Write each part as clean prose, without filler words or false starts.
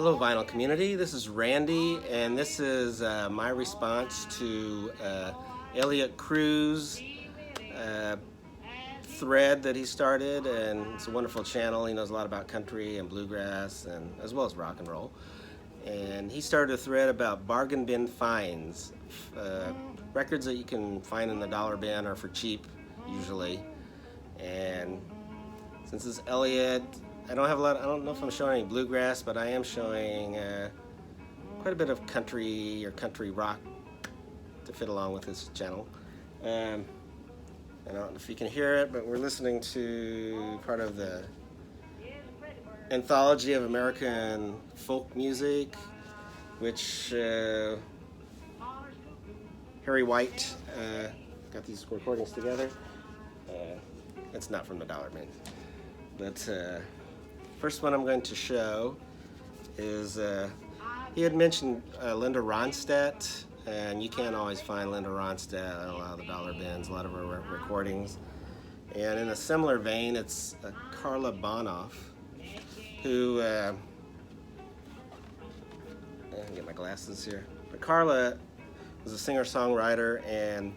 Hello, vinyl community. This is Randy, and this is my response to Elliott Crews' thread that he started, and it's a wonderful channel. He knows a lot about country and bluegrass, and as well as rock and roll. And he started a thread about bargain bin finds, records that you can find in the dollar bin or for cheap, usually. And since it's Elliott, I don't know if I'm showing any bluegrass, but I am showing quite a bit of country or country rock to fit along with this channel. I don't know if you can hear it, but we're listening to part of the anthology of American folk music, which Harry White got these recordings together. It's not from the dollar bin, but first one I'm going to show is, he had mentioned Linda Ronstadt, and you can't always find Linda Ronstadt at a lot of the dollar bins, a lot of her recordings. And in a similar vein, it's Carla Bonoff, who, let me get my glasses here. But Carla was a singer-songwriter, and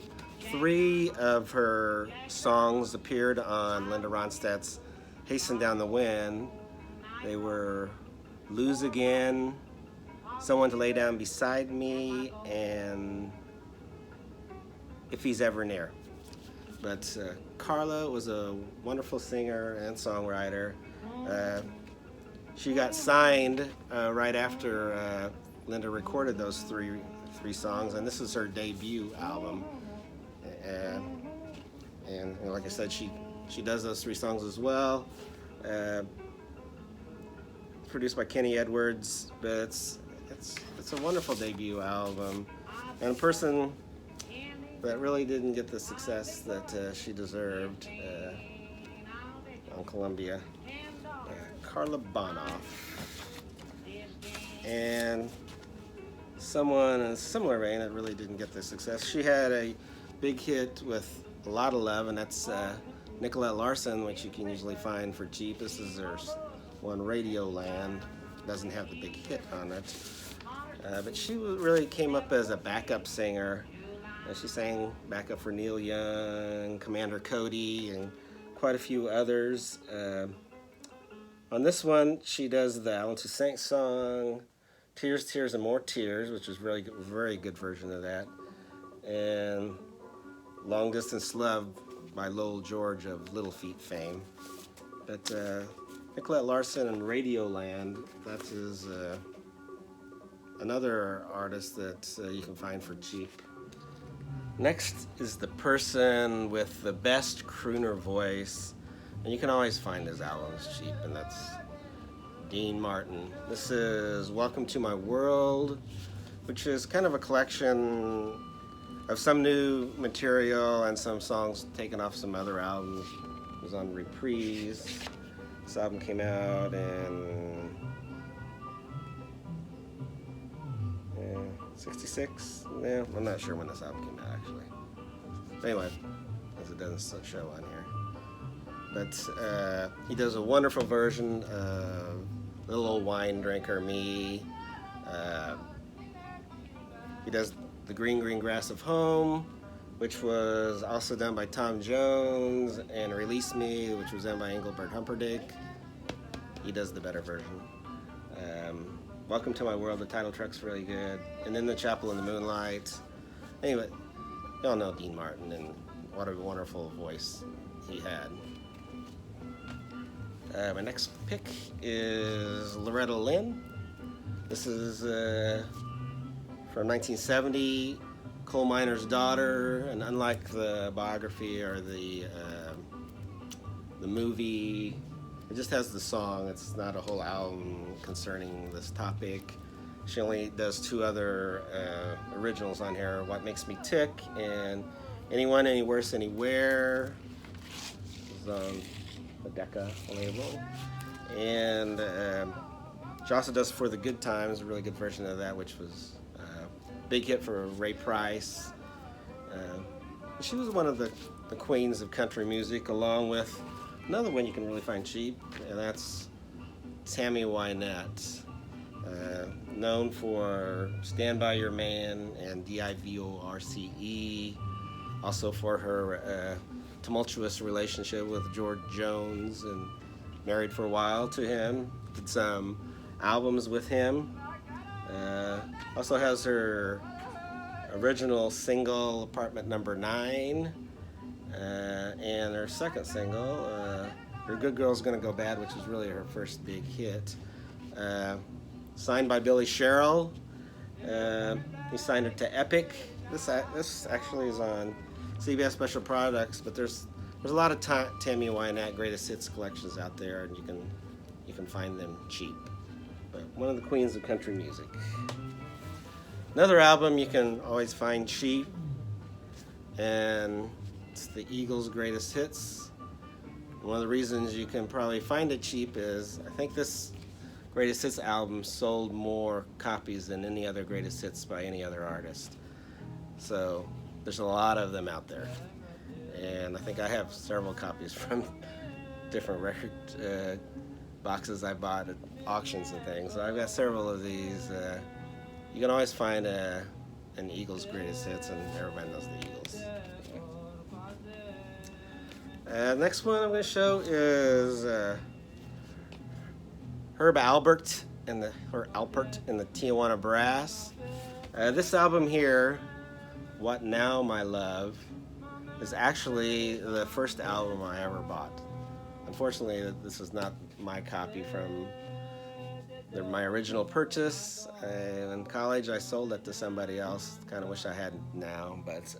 3 of her songs appeared on Linda Ronstadt's Hasten Down the Wind. They were Lose Again, Someone to Lay Down Beside Me, and If He's Ever Near. But Carla was a wonderful singer and songwriter. She got signed right after Linda recorded those three songs, and this is her debut album. And like I said, she does those 3 songs as well. Produced by Kenny Edwards, but it's a wonderful debut album, and a person that really didn't get the success that she deserved on Columbia. Carla Bonoff. And someone in a similar vein that really didn't get the success. She had a big hit with A Lot of Love, and that's Nicolette Larson, which you can usually find for cheap. This is her one, Radioland. Doesn't have the big hit on it. But she really came up as a backup singer. She sang backup for Neil Young, Commander Cody, and quite a few others. On this one, she does the Alan Toussaint song, Tears, Tears, and More Tears, which is really very good version of that. And Long Distance Love by Lowell George of Little Feat fame. But Nicolette Larson and Radioland, that is another artist that you can find for cheap. Next is the person with the best crooner voice, and you can always find his albums cheap, and that's Dean Martin. This is Welcome to My World, which is kind of a collection of some new material and some songs taken off some other albums. It was on Reprise. This album came out in 66? Yeah, I'm not sure when this album came out, actually. But anyway, as it doesn't show on here. But he does a wonderful version of Little Old Wine Drinker Me. He does The Green Green Grass of Home, which was also done by Tom Jones, and Release Me, which was done by Engelbert Humperdinck. He does the better version. Welcome to My World, the title track's really good. And then The Chapel in the Moonlight. Anyway, y'all know Dean Martin, and what a wonderful voice he had. My next pick is Loretta Lynn. This is from 1970, coal miner's daughter, and unlike the biography or the movie, it just has the song. It's not a whole album concerning this topic. She only does 2 other originals on here, What Makes Me Tick and Anyone, Any Worse, Anywhere. It's on the Decca label. And she also does For the Good Times, a really good version of that, which was a big hit for Ray Price. She was one of the queens of country music, along with another one you can really find cheap, and that's Tammy Wynette. known for Stand By Your Man and Divorce, also for her tumultuous relationship with George Jones, and married for a while to him. Did some albums with him. Also has her original single Apartment Number 9, and her second single, Her Good Girl's Gonna Go Bad, which is really her first big hit. Signed by Billy Sherrill. He signed it to Epic. This actually is on CBS Special Products, but there's a lot of Tammy Wynette greatest hits collections out there, and you can find them cheap. But one of the queens of country music. Another album you can always find cheap, and it's the Eagles' greatest hits. One of the reasons you can probably find it cheap is I think this greatest hits album sold more copies than any other greatest hits by any other artist. So there's a lot of them out there, and I think I have several copies from different record boxes I bought at auctions and things. So I've got several of these. You can always find an Eagles greatest hits, and everybody knows the Eagles. Next one I'm going to show is Herb Alpert and the Tijuana Brass. This album here, What Now My Love, is actually the first album I ever bought. Unfortunately, this is not my copy from my original purchase. In college, I sold it to somebody else. Kind of wish I had now, but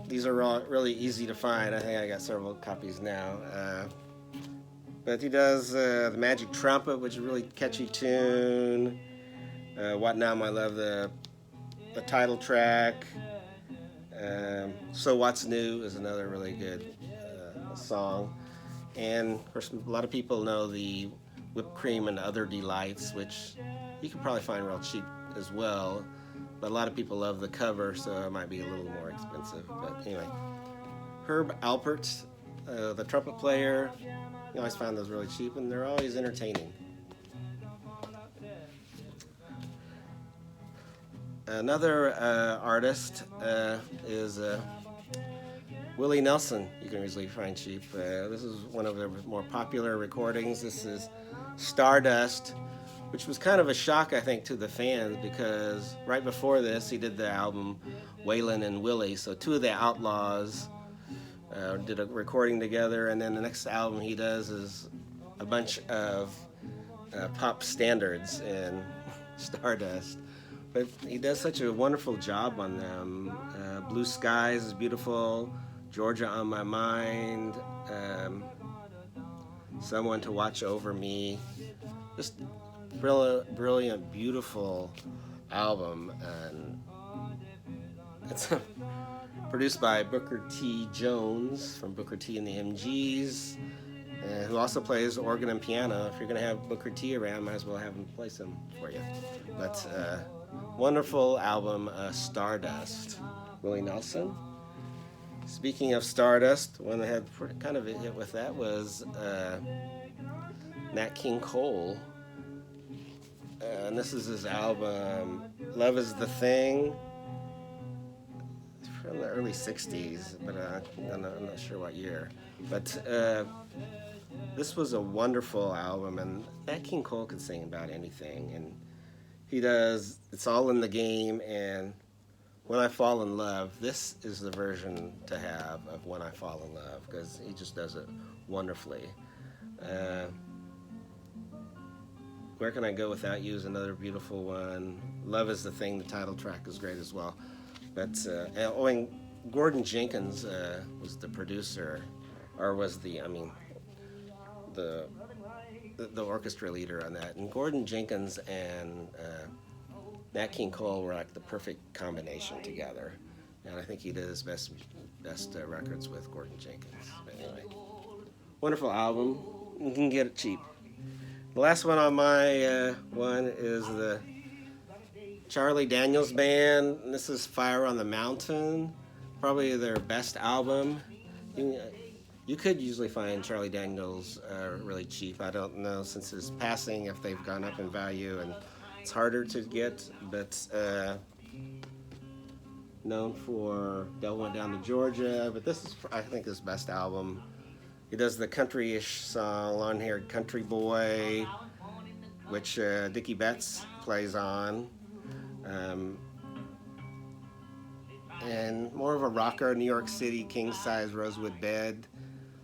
these are really easy to find. I think I got several copies now. But he does the Magic Trumpet, which is a really catchy tune. What Now My Love, the title track. So What's New is another really good song. And of course, a lot of people know the Whipped Cream and Other Delights, which you can probably find real cheap as well. But a lot of people love the cover, so it might be a little more expensive. But anyway, Herb Alpert, the trumpet player, you always find those really cheap, and they're always entertaining. Another artist is Willie Nelson. You can usually find cheap. This is one of their more popular recordings. This is Stardust, which was kind of a shock, I think, to the fans, because right before this, he did the album Waylon and Willie. So two of the Outlaws did a recording together, and then the next album he does is a bunch of pop standards in Stardust. But he does such a wonderful job on them. Blue Skies is beautiful. Georgia on My Mind. Someone to Watch Over Me. Just brilliant, beautiful album. And it's produced by Booker T. Jones from Booker T. and the MGs, who also plays organ and piano. If you're going to have Booker T. around, might as well have him play some for you. But wonderful album, Stardust. Willie Nelson. Speaking of Stardust, one that had kind of a hit with that was Nat King Cole. And this is his album, Love Is the Thing. It's from the early 60s, but I'm not sure what year. But this was a wonderful album, and Nat King Cole could sing about anything. And he does It's All in the Game and When I Fall in Love. This is the version to have of When I Fall in Love, because he just does it wonderfully. Where Can I Go Without You is another beautiful one. Love Is the Thing, the title track, is great as well. But and Gordon Jenkins was the producer, or was the orchestra leader on that. And Gordon Jenkins and Nat King Cole were like the perfect combination together. And I think he did his best records with Gordon Jenkins. But anyway, wonderful album. You can get it cheap. The last one on my one is the Charlie Daniels Band. And this is Fire on the Mountain, probably their best album. You could usually find Charlie Daniels really cheap. I don't know since his passing if they've gone up in value and it's harder to get, but known for Devil Went Down to Georgia. But this is, I think, his best album. He does the country-ish song, Long-Haired Country Boy, which Dickie Betts plays on. And more of a rocker, New York City, King Size Rosewood Bed.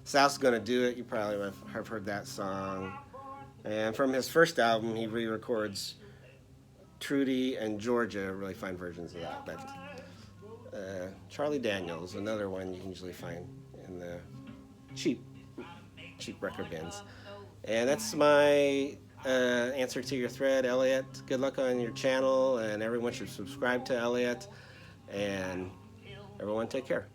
South's Gonna Do It, you probably have heard that song. And from his first album, he re-records Trudy and Georgia, really fine versions of that. But Charlie Daniels, another one you can usually find in the cheap record bins. And that's my answer to your thread, Elliott. Good luck on your channel, and everyone should subscribe to Elliott. And everyone take care.